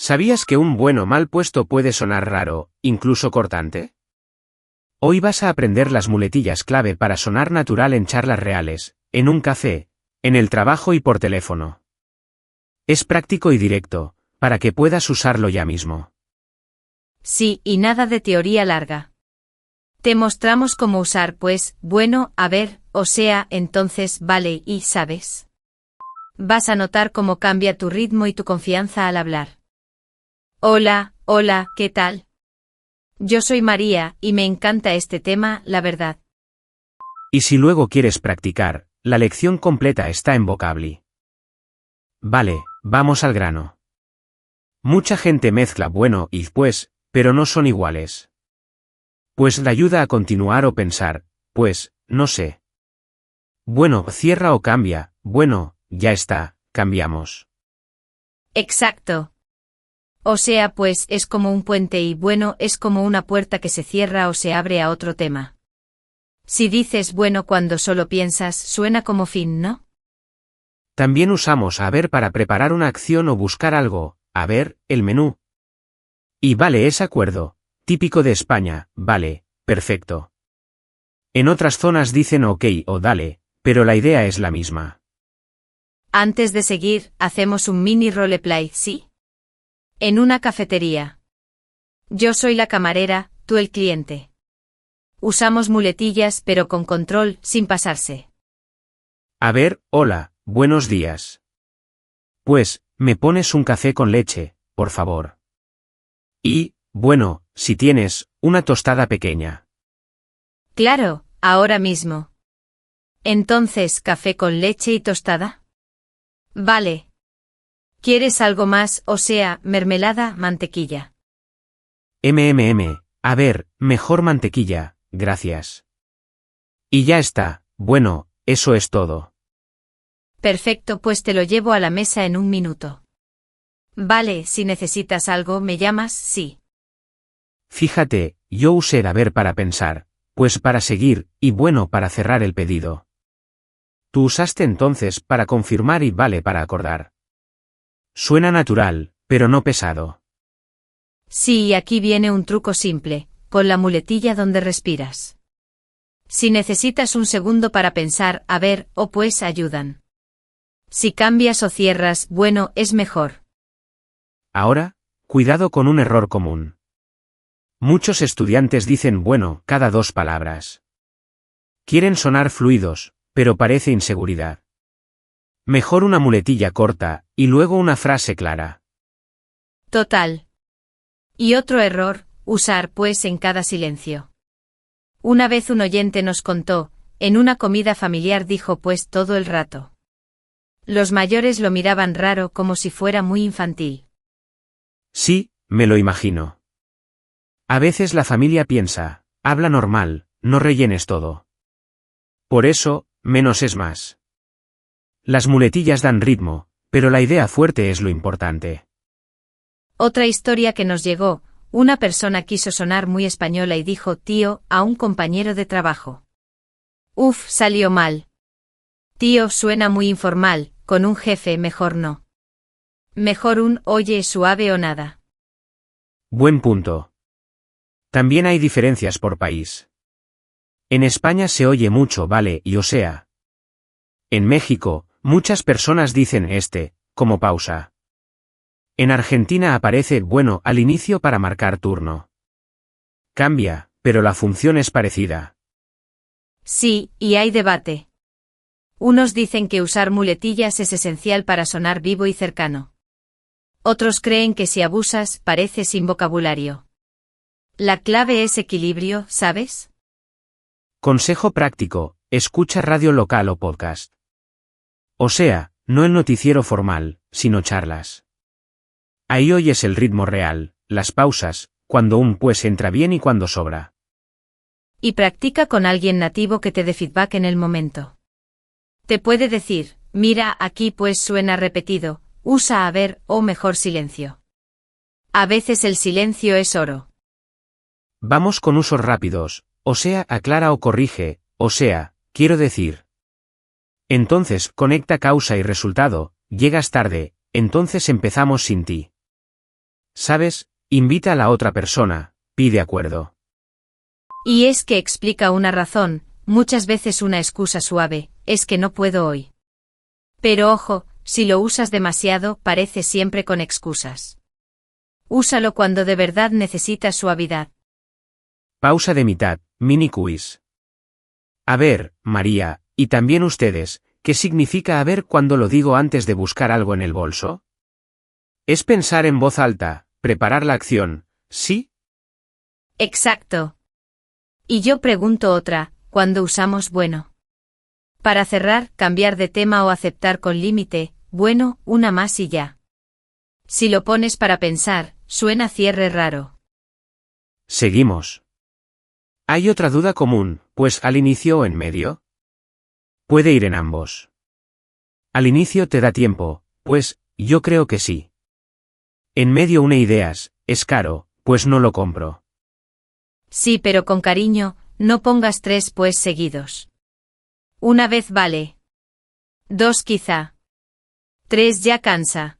¿Sabías que un bueno mal puesto puede sonar raro, incluso cortante? Hoy vas a aprender las muletillas clave para sonar natural en charlas reales, en un café, en el trabajo y por teléfono. Es práctico y directo, para que puedas usarlo ya mismo. Sí, y nada de teoría larga. Te mostramos cómo usar pues, bueno, a ver, o sea, entonces, vale, y ¿sabes? Vas a notar cómo cambia tu ritmo y tu confianza al hablar. Hola, ¿qué tal? Yo soy María, y me encanta este tema, la verdad. Y si luego quieres practicar, la lección completa está en Vocably. Vale, vamos al grano. Mucha gente mezcla bueno y pues, pero no son iguales. Pues la ayuda a continuar o pensar, pues, no sé. Bueno, cierra o cambia, bueno, ya está, cambiamos. Exacto. O sea, pues, es como un puente y bueno, es como una puerta que se cierra o se abre a otro tema. Si dices bueno cuando solo piensas, suena como fin, ¿no? También usamos a ver para preparar una acción o buscar algo, a ver, el menú. Y vale es acuerdo, típico de España, vale, perfecto. En otras zonas dicen ok o dale, pero la idea es la misma. Antes de seguir, hacemos un mini roleplay, ¿sí? En una cafetería. Yo soy la camarera, tú el cliente. Usamos muletillas pero con control, sin pasarse. A ver, hola, buenos días. Pues, me pones un café con leche, por favor. Y, bueno, si tienes, una tostada pequeña. Claro, ahora mismo. Entonces, ¿café con leche y tostada? Vale. ¿Quieres algo más, o sea, mermelada, mantequilla? A ver, mejor mantequilla, gracias. Y ya está, bueno, eso es todo. Perfecto, pues te lo llevo a la mesa en un minuto. Vale, si necesitas algo, me llamas, sí. Fíjate, yo usé a ver para pensar, pues para seguir, y bueno para cerrar el pedido. Tú usaste entonces para confirmar y vale para acordar. Suena natural, pero no pesado. Sí, y aquí viene un truco simple, con la muletilla donde respiras. Si necesitas un segundo para pensar, a ver, o pues ayudan. Si cambias o cierras, bueno, es mejor. Ahora, cuidado con un error común. Muchos estudiantes dicen bueno cada dos palabras. Quieren sonar fluidos, pero parece inseguridad. Mejor una muletilla corta, y luego una frase clara. Total. Y otro error, usar pues en cada silencio. Una vez un oyente nos contó, en una comida familiar dijo pues todo el rato. Los mayores lo miraban raro como si fuera muy infantil. Sí, me lo imagino. A veces la familia piensa, habla normal, no rellenes todo. Por eso, menos es más. Las muletillas dan ritmo, pero la idea fuerte es lo importante. Otra historia que nos llegó, una persona quiso sonar muy española y dijo tío a un compañero de trabajo. Uf, salió mal. Tío suena muy informal, con un jefe mejor no. Mejor un oye suave o nada. Buen punto. También hay diferencias por país. En España se oye mucho vale y o sea. En México, muchas personas dicen como pausa. En Argentina aparece bueno al inicio para marcar turno. Cambia, pero la función es parecida. Sí, y hay debate. Unos dicen que usar muletillas es esencial para sonar vivo y cercano. Otros creen que si abusas, parece sin vocabulario. La clave es equilibrio, ¿sabes? Consejo práctico, escucha radio local o podcast. O sea, no el noticiero formal, sino charlas. Ahí oyes el ritmo real, las pausas, cuando un pues entra bien y cuando sobra. Y practica con alguien nativo que te dé feedback en el momento. Te puede decir, mira, aquí pues suena repetido, usa a ver, o mejor silencio. A veces el silencio es oro. Vamos con usos rápidos, o sea, aclara o corrige, o sea, quiero decir. Entonces, conecta causa y resultado, llegas tarde, entonces empezamos sin ti. ¿Sabes? Invita a la otra persona, pide acuerdo. Y es que explica una razón, muchas veces una excusa suave, es que no puedo hoy. Pero ojo, si lo usas demasiado, parece siempre con excusas. Úsalo cuando de verdad necesitas suavidad. Pausa de mitad, mini quiz. A ver, María, y también ustedes, ¿qué significa a ver cuando lo digo antes de buscar algo en el bolso? Es pensar en voz alta, preparar la acción, ¿sí? Exacto. Y yo pregunto otra, ¿cuándo usamos bueno? Para cerrar, cambiar de tema o aceptar con límite, bueno, una más y ya. Si lo pones para pensar, suena cierre raro. Seguimos. Hay otra duda común, pues al inicio o en medio. Puede ir en ambos. Al inicio te da tiempo, pues, yo creo que sí. En medio une ideas, es caro, pues no lo compro. Sí, pero con cariño, no pongas 3 pues seguidos. Una vez vale. 2 quizá. 3 ya cansa.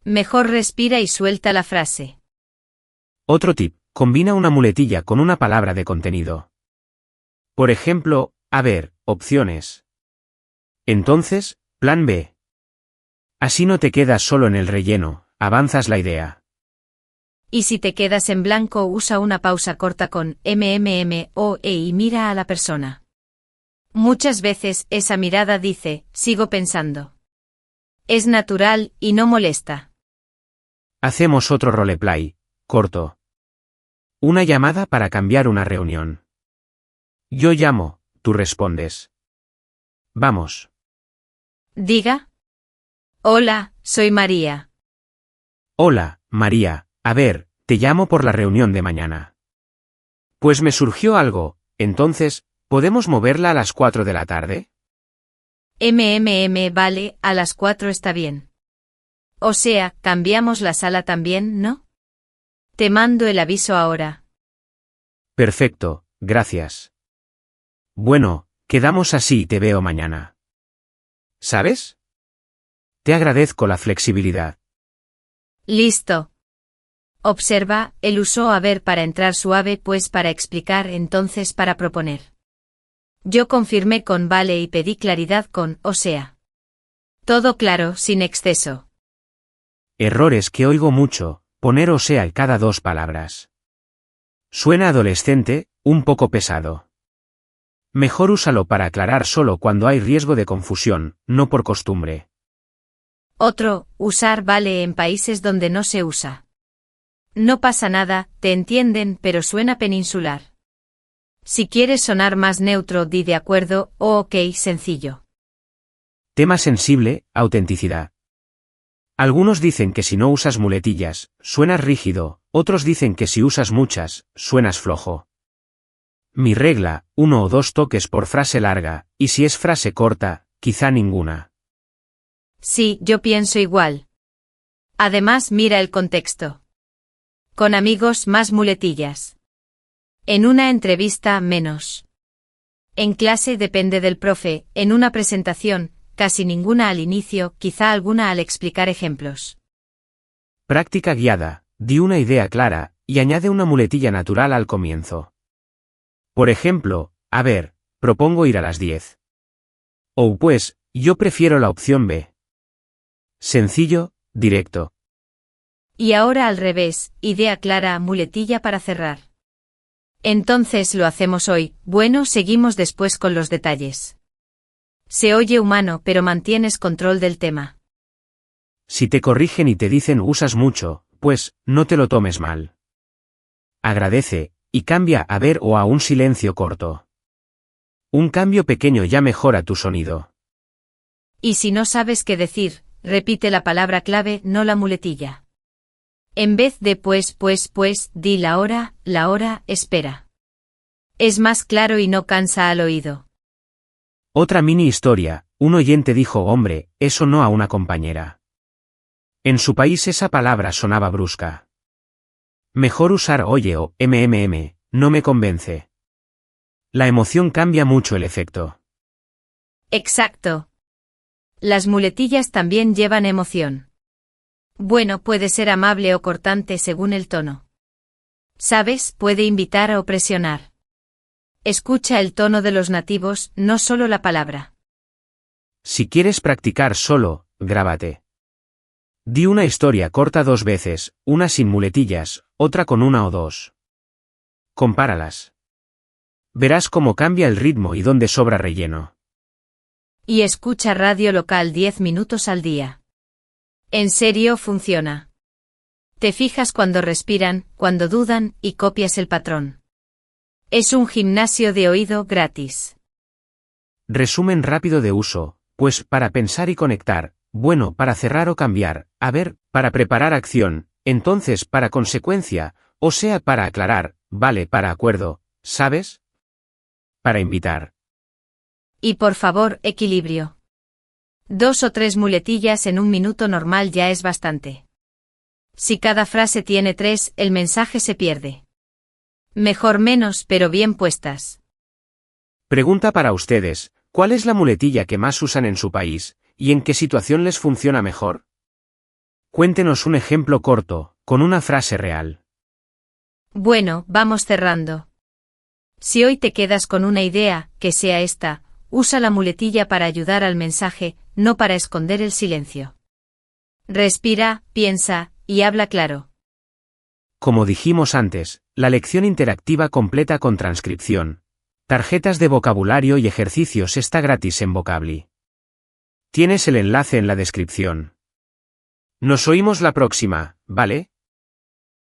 Mejor respira y suelta la frase. Otro tip, combina una muletilla con una palabra de contenido. Por ejemplo, a ver, opciones. Entonces, plan B. Así no te quedas solo en el relleno, avanzas la idea. Y si te quedas en blanco, usa una pausa corta con o e y mira a la persona. Muchas veces esa mirada dice, sigo pensando. Es natural y no molesta. Hacemos otro roleplay, corto. Una llamada para cambiar una reunión. Yo llamo, tú respondes. Vamos. Diga. Hola, soy María. Hola, María, a ver, te llamo por la reunión de mañana. Pues me surgió algo, entonces, ¿podemos moverla a las 4 de la tarde? Vale, a las 4 está bien. O sea, cambiamos la sala también, ¿no? Te mando el aviso ahora. Perfecto, gracias. Bueno, quedamos así y te veo mañana. ¿Sabes? Te agradezco la flexibilidad. Listo. Observa, él usó a ver para entrar suave, pues para explicar, entonces para proponer. Yo confirmé con vale y pedí claridad con o sea. Todo claro, sin exceso. Errores que oigo mucho, poner o sea en cada 2 palabras. Suena adolescente, un poco pesado. Mejor úsalo para aclarar solo cuando hay riesgo de confusión, no por costumbre. Otro, usar vale en países donde no se usa. No pasa nada, te entienden, pero suena peninsular. Si quieres sonar más neutro, di de acuerdo o ok, sencillo. Tema sensible, autenticidad. Algunos dicen que si no usas muletillas, suenas rígido, otros dicen que si usas muchas, suenas flojo. Mi regla, 1 o 2 toques por frase larga, y si es frase corta, quizá ninguna. Sí, yo pienso igual. Además, mira el contexto. Con amigos, más muletillas. En una entrevista, menos. En clase depende del profe, en una presentación, casi ninguna al inicio, quizá alguna al explicar ejemplos. Práctica guiada, di una idea clara, y añade una muletilla natural al comienzo. Por ejemplo, a ver, propongo ir a las 10. O pues, yo prefiero la opción B. Sencillo, directo. Y ahora al revés, idea clara, muletilla para cerrar. Entonces lo hacemos hoy, bueno, seguimos después con los detalles. Se oye humano, pero mantienes control del tema. Si te corrigen y te dicen usas mucho, pues, no te lo tomes mal. Agradece, y cambia a ver o a un silencio corto. Un cambio pequeño ya mejora tu sonido. Y si no sabes qué decir, repite la palabra clave, no la muletilla. En vez de pues, di la hora, espera. Es más claro y no cansa al oído. Otra mini historia, un oyente dijo hombre, eso no a una compañera. En su país esa palabra sonaba brusca. Mejor usar oye o no me convence. La emoción cambia mucho el efecto. Exacto. Las muletillas también llevan emoción. Bueno, puede ser amable o cortante según el tono. ¿Sabes? Puede invitar o presionar. Escucha el tono de los nativos, no solo la palabra. Si quieres practicar solo, grábate. Di una historia corta 2 veces, una sin muletillas, otra con 1 o 2. Compáralas. Verás cómo cambia el ritmo y dónde sobra relleno. Y escucha radio local 10 minutos al día. En serio funciona. Te fijas cuando respiran, cuando dudan, y copias el patrón. Es un gimnasio de oído gratis. Resumen rápido de uso, pues para pensar y conectar, bueno para cerrar o cambiar, a ver, para preparar acción, entonces para consecuencia, o sea para aclarar, vale para acuerdo, ¿sabes? Para invitar. Y por favor, equilibrio. 2 o 3 muletillas en un minuto normal ya es bastante. Si cada frase tiene 3, el mensaje se pierde. Mejor menos, pero bien puestas. Pregunta para ustedes, ¿cuál es la muletilla que más usan en su país, y en qué situación les funciona mejor? Cuéntenos un ejemplo corto, con una frase real. Bueno, vamos cerrando. Si hoy te quedas con una idea, que sea esta, usa la muletilla para ayudar al mensaje, no para esconder el silencio. Respira, piensa, y habla claro. Como dijimos antes, la lección interactiva completa con transcripción, tarjetas de vocabulario y ejercicios está gratis en Vocably. Tienes el enlace en la descripción. Nos oímos la próxima, ¿vale?